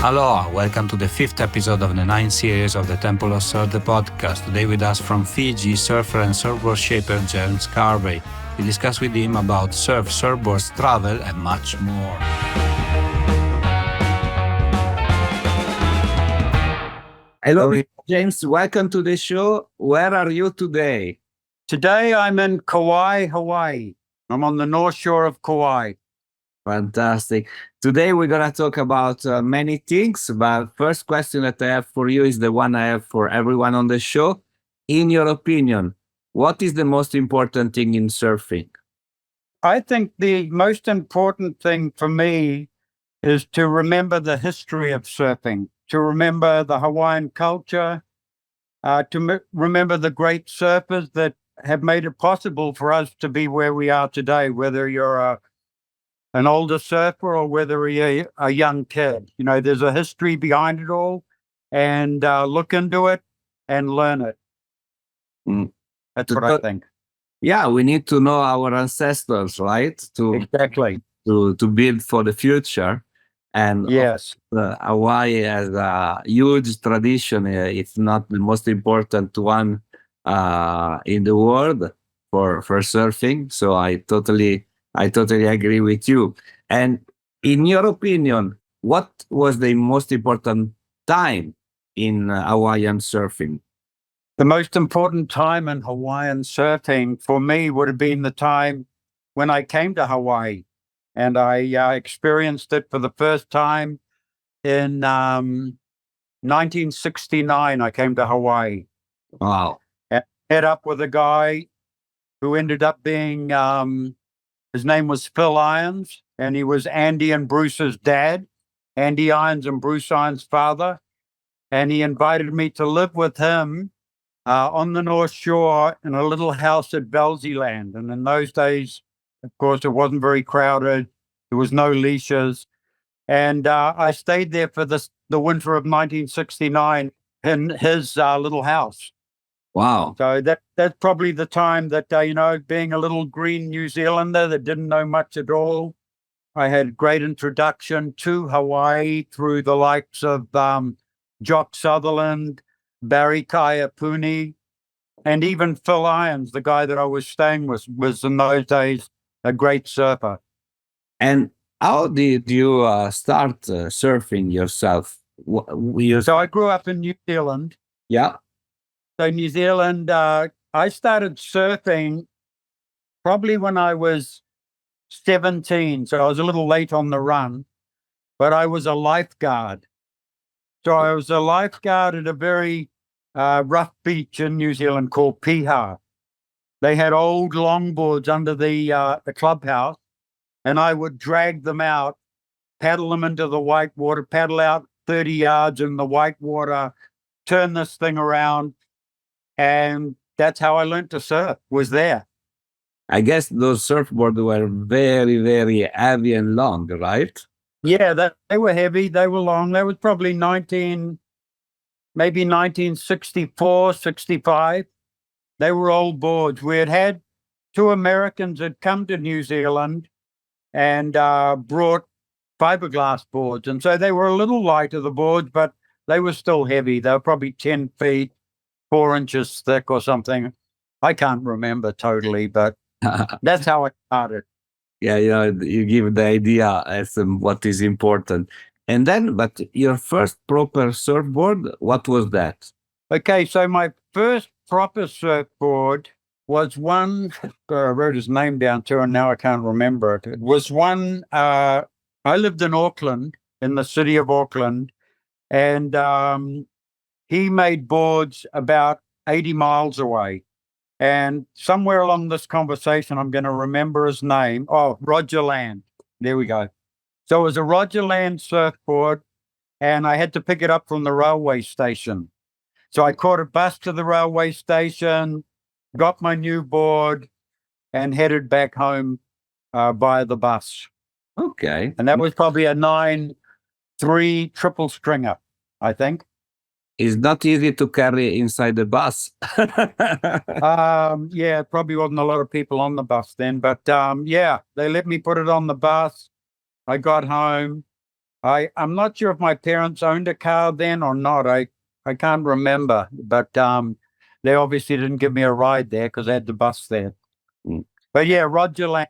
Aloha, welcome to the 5th episode of the 9th series of the Templeofsurf the podcast. Today with us from Fiji, surfer and surfboardshaper James Carney. We discuss with him about surf, surfboards, travel and much more. Hello James, welcome to the show. Where are you today? Today I'm in Kauai, Hawaii. I'm on the north shore of Kauai. Fantastic. Today we're going to talk about many things, but first question that I have for you is the one I have for everyone on the show. In your opinion, what is the most important thing in surfing? I think the most important thing for me is to remember the history of surfing, to remember the Hawaiian culture, remember the great surfers that have made it possible for us to be where we are today, whether you're an older surfer or whether you're a young kid. You know, there's a history behind it all, and look into it and learn it. That's what I think. Yeah, we need to know our ancestors, right? Exactly. To build for the future. And yes, Hawaii has a huge tradition. It's not the most important one in the world for surfing. So I totally agree with you. And in your opinion, what was the most important time in Hawaiian surfing? The most important time in Hawaiian surfing for me would have been the time when I came to Hawaii, and I experienced it for the first time in 1969. I came to Hawaii. Wow. And met up with a guy who ended up being, his name was Phil Irons, and he was Andy and Bruce's dad, Andy Irons and Bruce Irons' father. And he invited me to live with him on the North Shore in a little house at Velziland. And in those days, of course, it wasn't very crowded. There was no leashes. And I stayed there for the winter of 1969 in his little house. Wow. So that's probably the time that, being a little green New Zealander that didn't know much at all, I had great introduction to Hawaii through the likes of Jock Sutherland, Barry Kaiapuni, and even Phil Irons, the guy that I was staying with, was in those days a great surfer. And how did you start surfing yourself? So I grew up in New Zealand. Yeah. So New Zealand, I started surfing probably when I was 17. So I was a little late on the run, but I was a lifeguard. So I was a lifeguard at a very rough beach in New Zealand called Piha. They had old longboards under the clubhouse, and I would drag them out, paddle them into the white water, paddle out 30 yards in the white water, turn this thing around, and that's how I learned to surf, was there. I guess those surfboards were very, very heavy and long, right? Yeah, they were heavy. They were long. That was probably 1964, 65. They were old boards. We had two Americans that come to New Zealand and brought fiberglass boards. And so they were a little lighter, the boards, but they were still heavy. They were probably 10 feet, 4 inches thick or something. I can't remember totally, but that's how I started. Yeah, you give the idea as what is important. And then, but your first proper surfboard, what was that? Okay, so my first proper surfboard was one, I wrote his name down too, and now I can't remember it. It was one, I lived in Auckland, in the city of Auckland, and he made boards about 80 miles away. And somewhere along this conversation, I'm going to remember his name. Oh, Roger Land. There we go. So it was a Roger Land surfboard, and I had to pick it up from the railway station. So I caught a bus to the railway station, got my new board, and headed back home by the bus. Okay. And that was probably a 9.3 triple stringer, I think. It's not easy to carry inside the bus. Yeah, probably wasn't a lot of people on the bus then, but yeah, they let me put it on the bus. I got home. I'm not sure if my parents owned a car then or not. I can't remember, but they obviously didn't give me a ride there because I had the bus there. Mm. But yeah, Roger Lang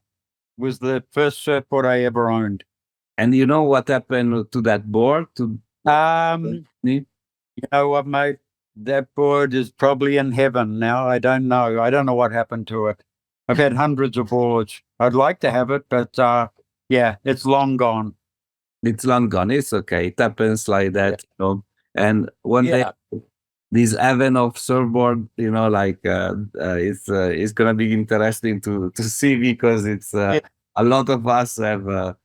was the first surfboard I ever owned. And you know what happened to that board? You know what, mate? That board is probably in heaven now. I don't know. I don't know what happened to it. I've had hundreds of boards. I'd like to have it, but yeah, it's long gone. It's long gone. It's okay. It happens like that, you know. And one day, Yeah. this heaven of surfboard, you know, like it's gonna be interesting to see because it's Yeah. a lot of us have a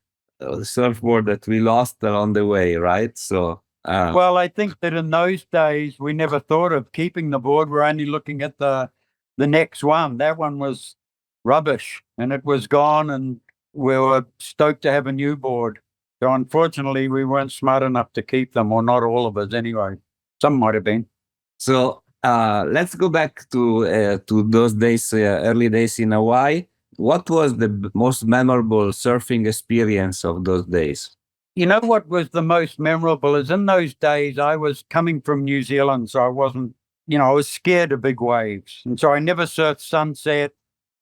surfboard that we lost along the way, right? So Well, I think that in those days we never thought of keeping the board. We're only looking at the next one. That one was rubbish and it was gone, and we were stoked to have a new board. So unfortunately, we weren't smart enough to keep them, or not all of us anyway. Some might have been. so let's go back to those days, early days in Hawaii. What was the most memorable surfing experience of those days? You know what was the most memorable is in those days I was coming from New Zealand, so I wasn't, I was scared of big waves. And so I never surfed Sunset.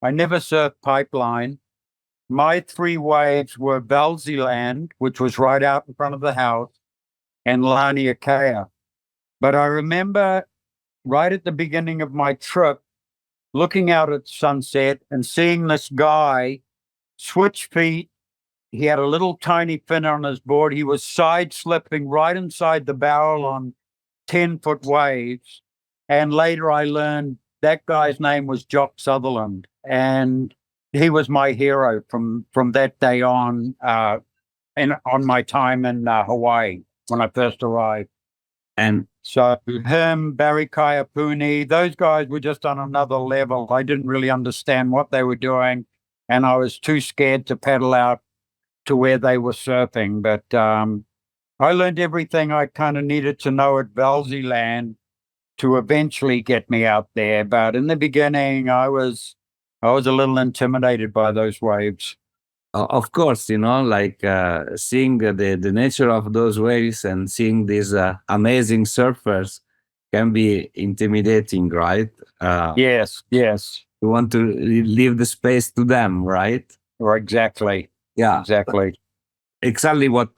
I never surfed Pipeline. My three waves were Land, which was right out in front of the house, and Laniakea. But I remember right at the beginning of my trip looking out at sunset and seeing this guy switch feet. He had a little tiny fin on his board. He was side slipping right inside the barrel on 10-foot waves. And later I learned that guy's name was Jock Sutherland. And he was my hero from that day on, and on my time in Hawaii when I first arrived. And So him, Barry Kaiapuni, those guys were just on another level. I didn't really understand what they were doing, and I was too scared to paddle out to where they were surfing. But I learned everything I kind of needed to know at Land to eventually get me out there. But in the beginning, I was a little intimidated by those waves. of course, you know, like seeing the nature of those waves and seeing these amazing surfers can be intimidating, right? Yes, yes. You want to leave the space to them, right? Or exactly. Yeah, Exactly. exactly what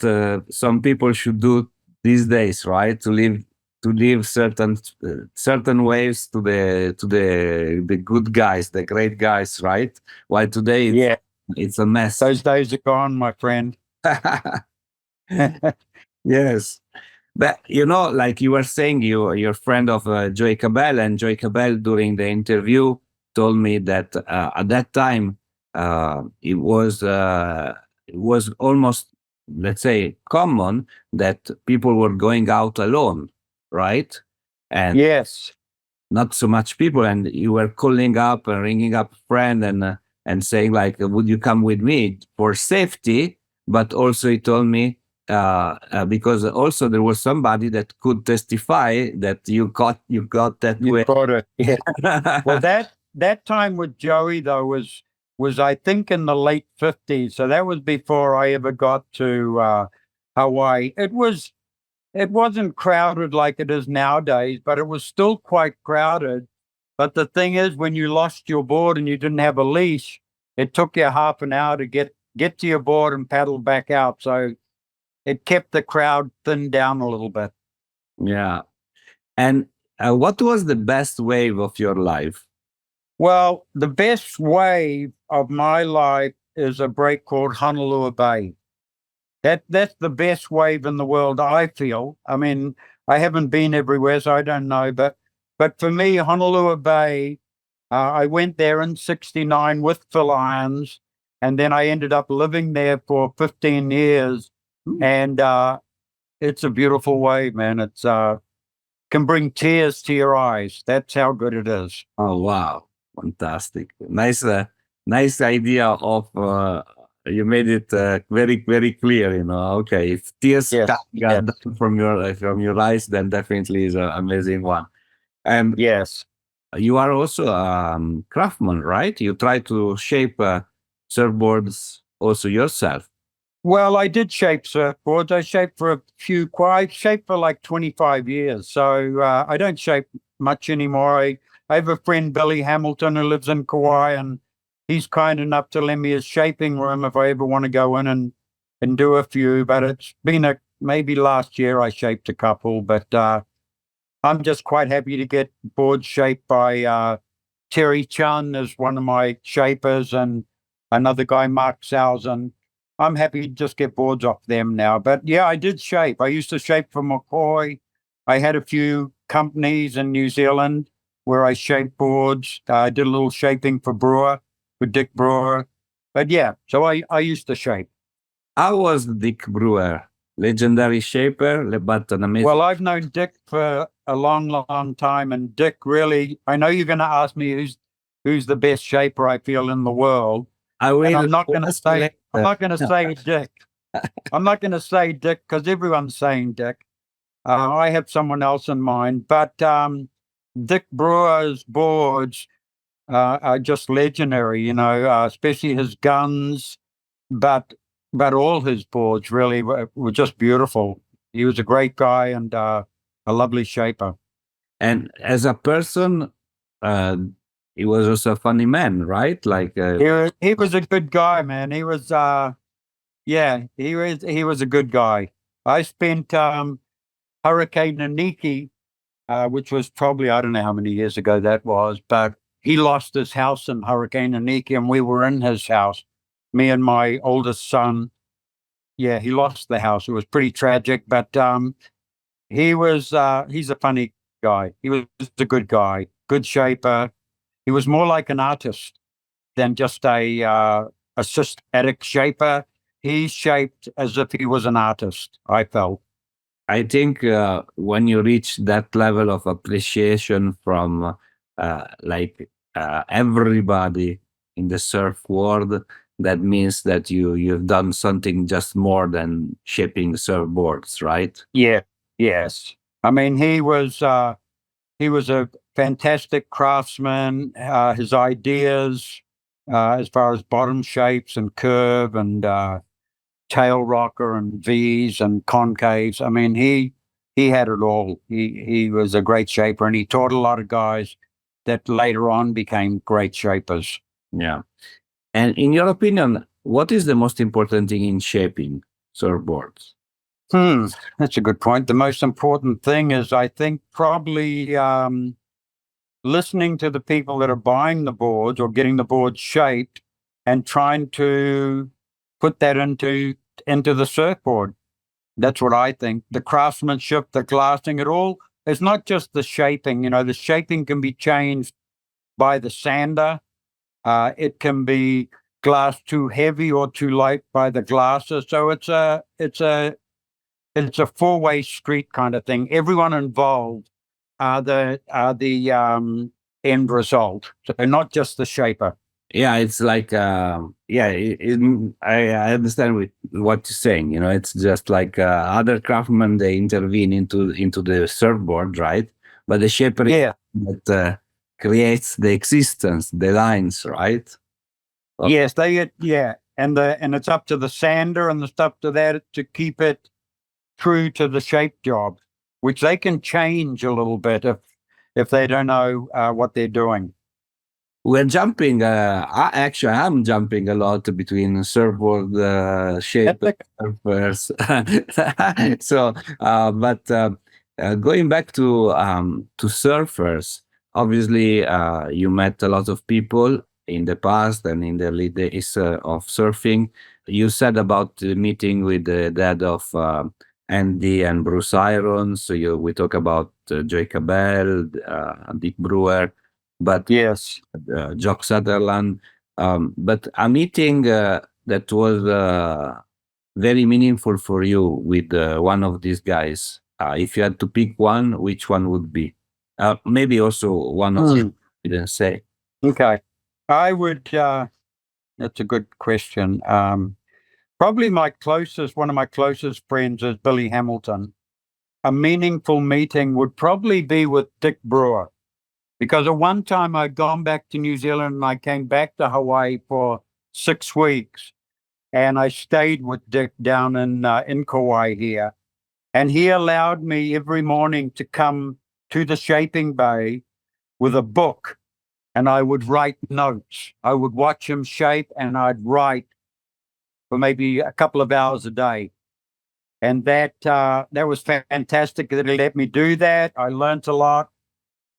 some people should do these days, right? To leave certain waves to the good guys, the great guys, right? Why today Yeah. it's a mess. Those days are gone, my friend. Yes. But you know, like you were saying, you're a friend of Joey Cabell, and Joey Cabell during the interview told me that at that time it was almost, let's say, common that people were going out alone, right? And Yes. not so much people, and you were calling up and ringing up a friend and saying like, would you come with me for safety? But also he told me because also there was somebody that could testify that you got that You way. got it. Yeah. Well, that time with Joey though was I think in the late 50s. So that was before I ever got to Hawaii. It wasn't crowded like it is nowadays, but it was still quite crowded. But the thing is, when you lost your board and you didn't have a leash, it took you half an hour to get to your board and paddle back out. So it kept the crowd thinned down a little bit. Yeah. And what was the best wave of your life? Well, the best wave of my life is a break called Honolulu Bay. That's the best wave in the world, I feel. I mean, I haven't been everywhere, so I don't know. But for me, Honolulu Bay, I went there in '69 with Phil Irons, and then I ended up living there for 15 years. And it's a beautiful wave, man. It's can bring tears to your eyes. That's how good it is. Oh wow, fantastic! Nice idea of. You made it very very clear. You know, okay, if tears Yes, got down from your eyes, then definitely is an amazing one. And yes. you are also a craftsman, right? You try to shape surfboards also yourself. Well, I did shape surfboards. I shaped for a few, I shaped for like 25 years. So I don't shape much anymore. I have a friend, Billy Hamilton, who lives in Kauai, and he's kind enough to lend me his shaping room if I ever want to go in and do a few. But it's been maybe last year I shaped a couple, but I'm just quite happy to get boards shaped by Terry Chun is one of my shapers, and another guy, Mark Sousen. I'm happy to just get boards off them now. But yeah, I did shape. I used to shape for McCoy. I had a few companies in New Zealand where I shaped boards. I did a little shaping for Brewer, for Dick Brewer. But yeah, so I used to shape. How was Dick Brewer? Legendary shaper, but an amazing. Well, I've known Dick for a long, long time, and Dick really. I know you're going to ask me who's the best shaper I feel in the world, I and will. I'm not going to ask say. later. I'm not going to say Dick. I'm not going to say Dick because everyone's saying Dick. I have someone else in mind, but Dick Brewer's boards are just legendary. You know, especially his guns, but all his boards really were just beautiful. He was a great guy and a lovely shaper. And as a person, uh, he was also a funny man, right? Like, He was a good guy, man. He was yeah, he was a good guy. I spent Hurricane Naniki, which was probably I don't know how many years ago that was, but he lost his house in Hurricane Naniki, and we were in his house, me and my oldest son. Yeah, he lost the house. It was pretty tragic, but he's a funny guy. He was a good guy, good shaper. He was more like an artist than just a systematic shaper. He shaped as if he was an artist, I felt. I think when you reach that level of appreciation from everybody in the surf world, that means that you've done something just more than shaping surfboards, right? Yeah, yes. I mean, he was a fantastic craftsman. His ideas, as far as bottom shapes and curve and tail rocker and V's and concaves. I mean, he had it all. He was a great shaper, and he taught a lot of guys that later on became great shapers. Yeah. And in your opinion, what is the most important thing in shaping surfboards? That's a good point. The most important thing is, I think, probably listening to the people that are buying the boards or getting the boards shaped, and trying to put that into the surfboard. That's what I think. The craftsmanship, the glassing, it all. It's not just the shaping. You know, the shaping can be changed by the sander. It can be glass too heavy or too light by the glasser. So it's a four-way street kind of thing. Everyone involved are the end result. So not just the shaper. Yeah, it's like I understand what you're saying. You know, it's just like other craftsmen, they intervene into the surfboard, right? But the shaper is Yeah. that creates the existence, the lines, right? Well, Yes, and it's up to the sander and the stuff to that to keep it true to the shape job, which they can change a little bit if they don't know what they're doing. we're jumping. I'm jumping a lot between surfboard shape surfers. So, going back to surfers, obviously, you met a lot of people in the past and in the early days of surfing. You said about the meeting with the dad of Andy and Bruce Irons. So we talk about Joy Cabell, Dick Brewer, but Yes. Jock Sutherland. But a meeting that was very meaningful for you with one of these guys. If you had to pick one, which one would be? Maybe also one of you didn't say. Okay. I would, that's a good question. Probably one of my closest friends is Billy Hamilton. A meaningful meeting would probably be with Dick Brewer, because at one time I'd gone back to New Zealand and I came back to Hawaii for 6 weeks. and I stayed with Dick down in Kauai here. And he allowed me every morning to come to the shaping bay with a book, and I would write notes. I would watch him shape, and I'd write for maybe a couple of hours a day. And that was fantastic that he let me do that. I learned a lot,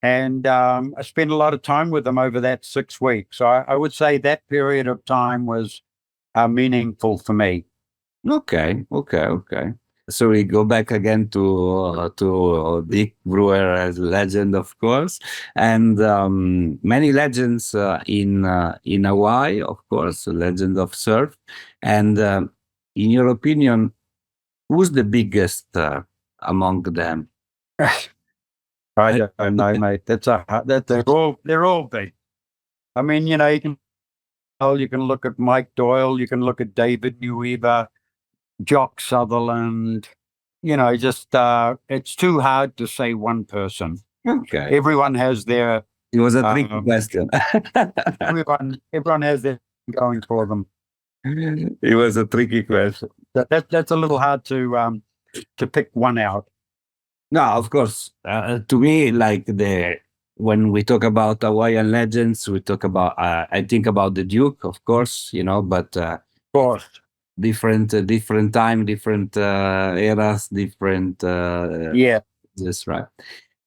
and I spent a lot of time with him over that 6 weeks. So I would say that period of time was meaningful for me. Okay. So we go back again to Dick Brewer as legend, of course, and many legends in Hawaii, of course, legend of surf. And in your opinion, who's the biggest among them? I don't know, mate. They're all big. I mean, you can look at Mike Doyle, you can look at David Newweaver, Jock Sutherland. It's too hard to say one person. Okay, Everyone has their. it was a tricky question. Everyone has their going for them. It was a tricky question. That's a little hard to pick one out. No, of course. To me, like when we talk about Hawaiian legends, we talk about I think about the Duke, of course, but Of course. different time, different eras, different. Yeah. That's right.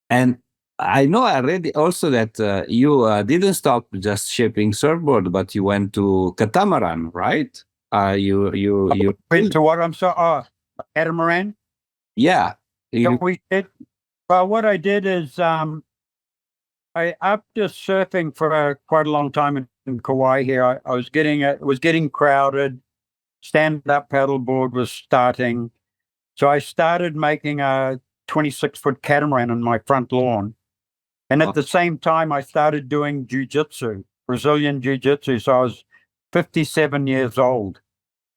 And I know I read also that you didn't stop just shaping surfboard, but you went to catamaran, right? You Went to what? I'm sorry. Catamaran. Yeah. We did. Well, what I did is after surfing for quite a long time in Kauai here, I was getting crowded. Stand-up paddleboard was starting, so I started making a 26-foot catamaran on my front lawn, and at the same time, I started doing jiu-jitsu, Brazilian jiu-jitsu. So I was 57 years old,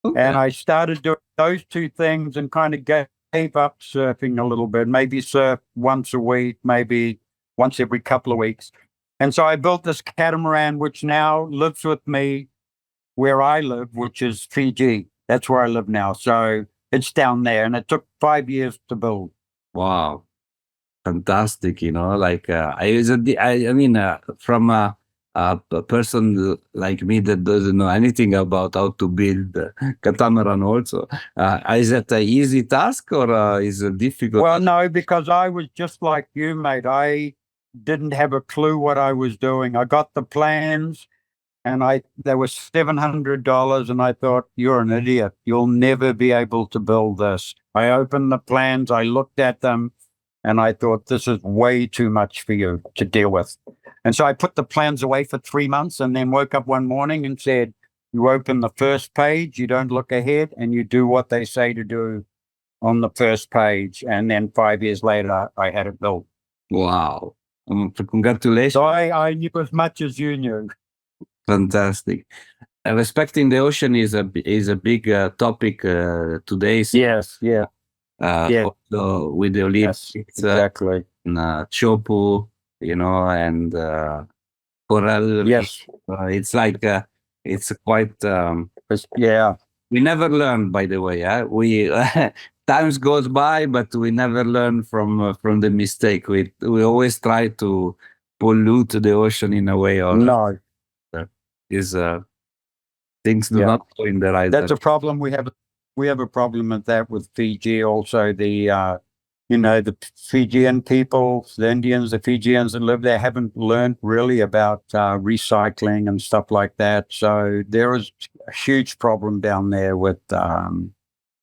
and I started doing those two things, and kind of gave up surfing a little bit. Maybe surf once a week, maybe once every couple of weeks. And so I built this catamaran, which now lives with me where I live, which is Fiji. That's where I live now. So it's down there, and it took 5 years to build. Wow. Fantastic. I mean, from a person like me that doesn't know anything about how to build catamaran also, is that an easy task or is it difficult? Well, no, because I was just like you, mate. I didn't have a clue what I was doing. I got the plans, and they were $700, and I thought, you're an idiot. You'll never be able to build this. I opened the plans, I looked at them, and I thought, this is way too much for you to deal with. And so I put the plans away for 3 months, and then woke up one morning and said, you open the first page, you don't look ahead, and you do what they say to do on the first page. And then 5 years later, I had it built. Wow. Congratulations. So I knew as much as you knew. Fantastic. Respecting the ocean is a big topic today. Yes, yeah. Also with the Olympics, exactly. Chopu, and Coral. Yes. It's like it's quite. Yeah. We never learn, by the way. We times goes by, but we never learn from the mistake. We always try to pollute the ocean in a way or no. Is things do not go in the right. That's a problem we have. We have a problem with that with Fiji. Also, the Fijian people, the Indians, the Fijians that live there haven't learned really about recycling and stuff like that. So there is a huge problem down there with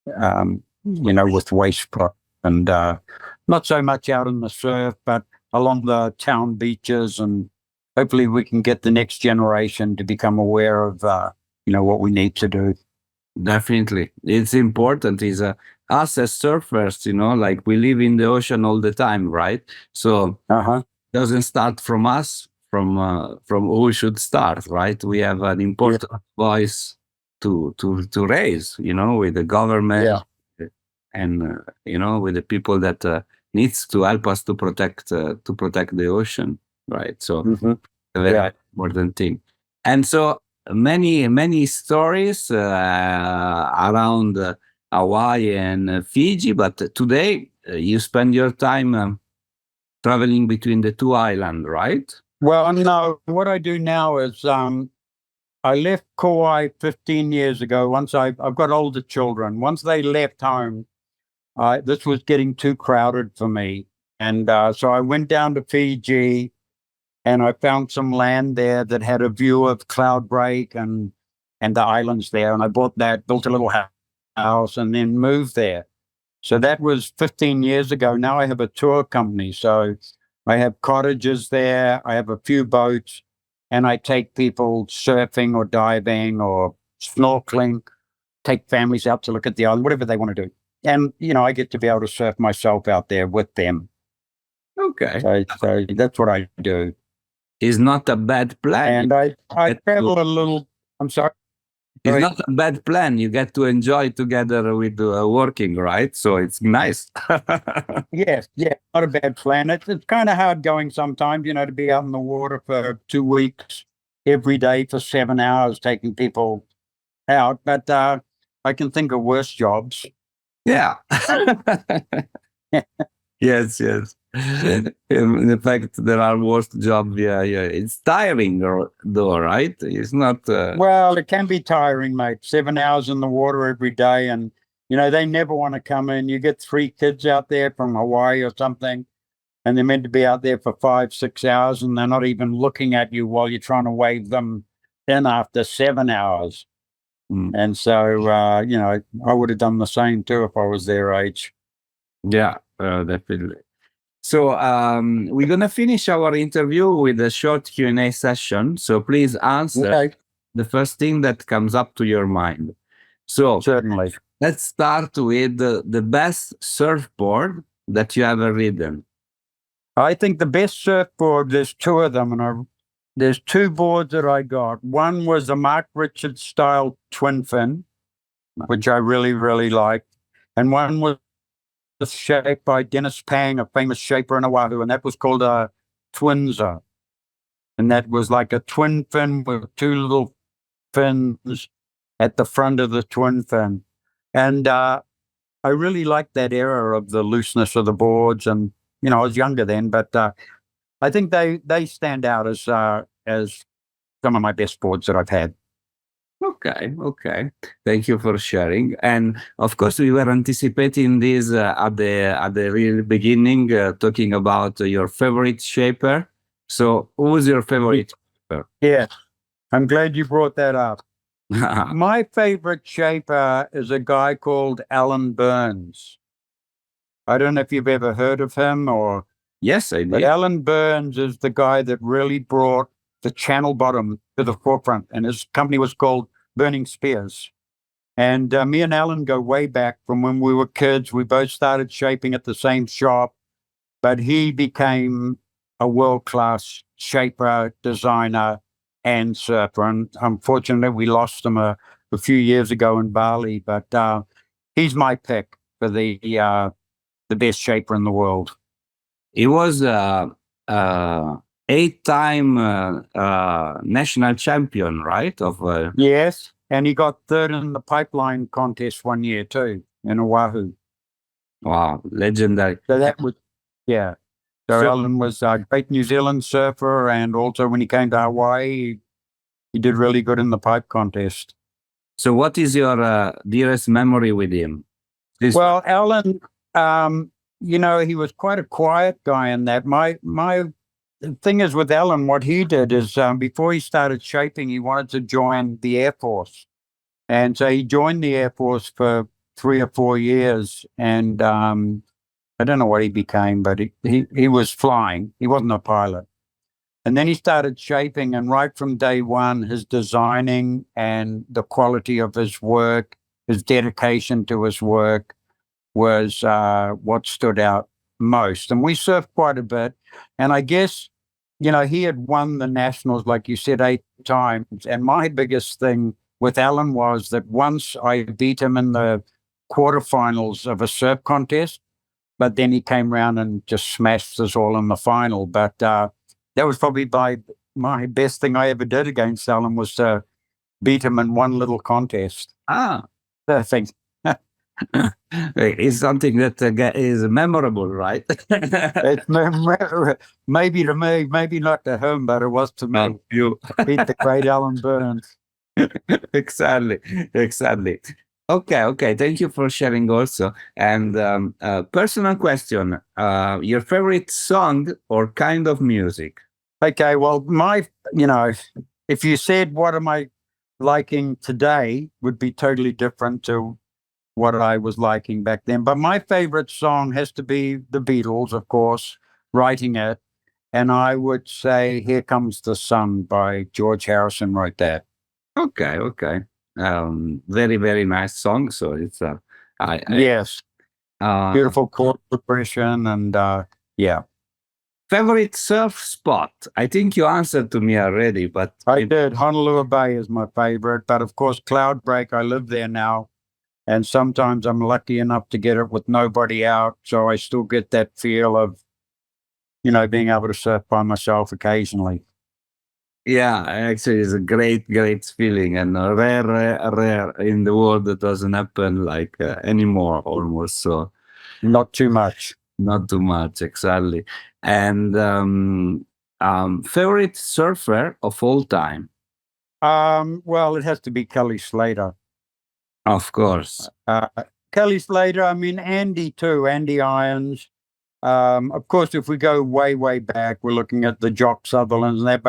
with waste product, and not so much out in the surf, but along the town beaches. And hopefully we can get the next generation to become aware of what we need to do. Definitely. It's important. Is us as surfers, like we live in the ocean all the time, right? So it doesn't start from us, from who should start, right? We have an important voice to raise, with the government and with the people that needs to help us to protect the ocean, right? So a very important thing. And so many stories around Hawaii and Fiji, but today you spend your time traveling between the two islands, right? Well, no, what I do now is I left Kauai 15 years ago. I've got older children. Once they left home, this was getting too crowded for me. And so I went down to Fiji and I found some land there that had a view of Cloudbreak and the islands there. And I bought that, built a little house, and then moved there. So that was 15 years ago. Now I have a tour company. So I have cottages there. I have a few boats, and I take people surfing or diving or snorkeling, take families out to look at the island, whatever they want to do. And, I get to be able to surf myself out there with them. Okay. So that's what I do. It's not a bad plan. And I travel a little. I'm sorry. It's not a bad plan. You get to enjoy together with working, right? So it's nice. Yes, not a bad plan. It's kind of hard going sometimes, to be out in the water for 2 weeks every day for 7 hours, taking people out. But I can think of worse jobs. Yeah. Yes. In fact, there are worst jobs. Yeah. It's tiring, though, right? It's not. Well, it can be tiring, mate. 7 hours in the water every day, and they never want to come in. You get 3 kids out there from Hawaii or something, and they're meant to be out there for 5, 6 hours, and they're not even looking at you while you're trying to wave them in after 7 hours. And so, I would have done the same too if I was their age. Yeah, definitely. So we're gonna finish our interview with a short Q&A session. So please answer the first thing that comes up to your mind. So certainly, let's start with the best surfboard that you ever ridden. I think the best surfboard. There's 2 of them, and there's 2 boards that I got. One was a Mark Richards style twin fin, which I really, really liked. And one was shaped by Dennis Pang, a famous shaper in Oahu, and that was called a Twinser. And that was like a twin fin with 2 little fins at the front of the twin fin. And I really liked that era of the looseness of the boards. And, I was younger then, but I think they stand out as some of my best boards that I've had. Okay. Thank you for sharing. And of course, we were anticipating this at the real beginning, talking about your favorite shaper. So, who was your favorite shaper? Yeah, I'm glad you brought that up. My favorite shaper is a guy called Alan Burns. I don't know if you've ever heard of him or. Yes, I did. But Alan Burns is the guy that really brought the channel bottom to the forefront, and his company was called Burning Spears. And me and Alan go way back from when we were kids. We both started shaping at the same shop, but he became a world-class shaper, designer, and surfer. And unfortunately, we lost him a few years ago in Bali, but he's my pick for the best shaper in the world. He was 8-time national champion, right? Yes, and he got 3rd in the pipeline contest one year too in Oahu. Wow, legendary. So that was, yeah. So Alan was a great New Zealand surfer, and also when he came to Hawaii, he did really good in the pipe contest. So what is your dearest memory with him? Well, Alan, he was quite a quiet guy in that. The thing is with Alan, what he did is before he started shaping, he wanted to join the Air Force. And so he joined the Air Force for 3 or 4 years. And I don't know what he became, but he was flying. He wasn't a pilot. And then he started shaping. And right from day one, his designing and the quality of his work, his dedication to his work was what stood out most. And we surfed quite a bit. And I guess, he had won the nationals, like you said, 8 times. And my biggest thing with Alan was that once I beat him in the quarterfinals of a surf contest, but then he came around and just smashed us all in the final. But that was probably my best thing I ever did against Alan, was to beat him in one little contest. Ah, Surfing. it's something that is memorable, right? It's maybe to me, maybe not to him, but it was to me. You Beat the great Alan Burns. exactly. Okay. Thank you for sharing also. And personal question: your favorite song or kind of music? Okay, well, if you said what am I liking today, would be totally different to what I was liking back then. But my favorite song has to be the Beatles, of course, writing it. And I would say "Here Comes the Sun" by George Harrison wrote that. Okay. Very, very nice song. So it's Yes, uh, beautiful chord progression, and yeah. favorite surf spot. I think you answered to me already, but I did. Honolulu Bay is my favorite, but of course, Cloudbreak, I live there now. And sometimes I'm lucky enough to get it with nobody out. So I still get that feel of, being able to surf by myself occasionally. yeah, actually, it's a great, great feeling, and rare in the world that doesn't happen like anymore, almost. So Not too much. not too much, exactly. And favorite surfer of all time, Well, it has to be Kelly Slater. of course. Kelly Slater, I mean, Andy too, Andy Irons. Of course, if we go way, way back, we're looking at the Jock Sutherlands and that,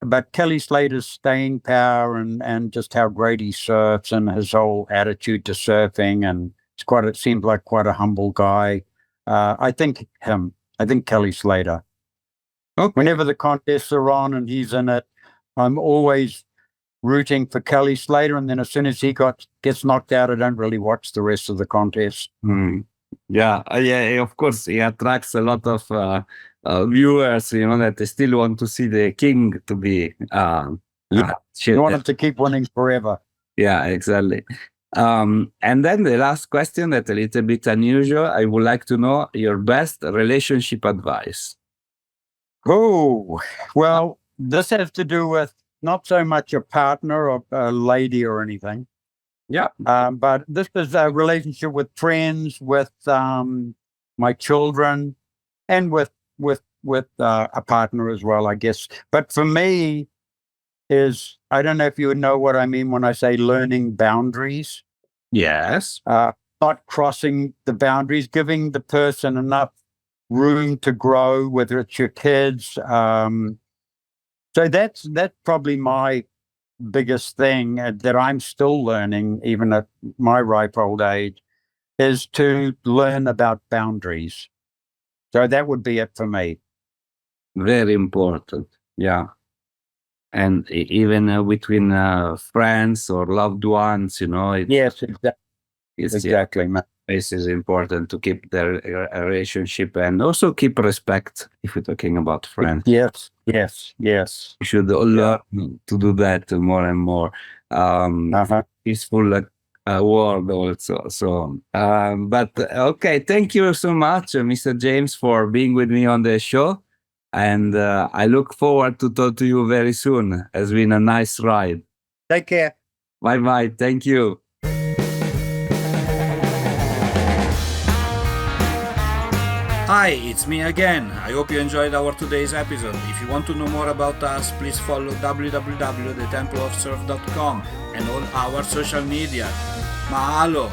but Kelly Slater's staying power and just how great he surfs and his whole attitude to surfing, and it seems like quite a humble guy. I think Kelly Slater. Okay. Whenever the contests are on and he's in it, I'm always rooting for Kelly Slater, and then as soon as he gets knocked out, I don't really watch the rest of the contest. Yeah, of course, he attracts a lot of viewers, that they still want to see the king to be. You want him to keep winning forever. Yeah, exactly. And then the last question, that's a little bit unusual. I would like to know your best relationship advice. Oh, well, this has to do with not so much a partner or a lady or anything. Yeah. But this is a relationship with friends, with my children, and with a partner as well, I guess. But for me, I don't know if you would know what I mean when I say learning boundaries. Yes. Not crossing the boundaries, giving the person enough room to grow, whether it's your kids. So that's probably my biggest thing that I'm still learning, even at my ripe old age, is to learn about boundaries. So that would be it for me. Very important. Yeah. And even between friends or loved ones, Yes, exactly. This is important to keep their relationship and also keep respect if we're talking about friends. Yes. We should learn to do that more and more. Peaceful world also. So, but okay, thank you so much, Mr. James, for being with me on the show. And I look forward to talk to you very soon. It's been a nice ride. Take care. Bye. Thank you. Hi, it's me again. I hope you enjoyed our today's episode. If you want to know more about us, please follow www.templeofsurf.com and all our social media. Mahalo!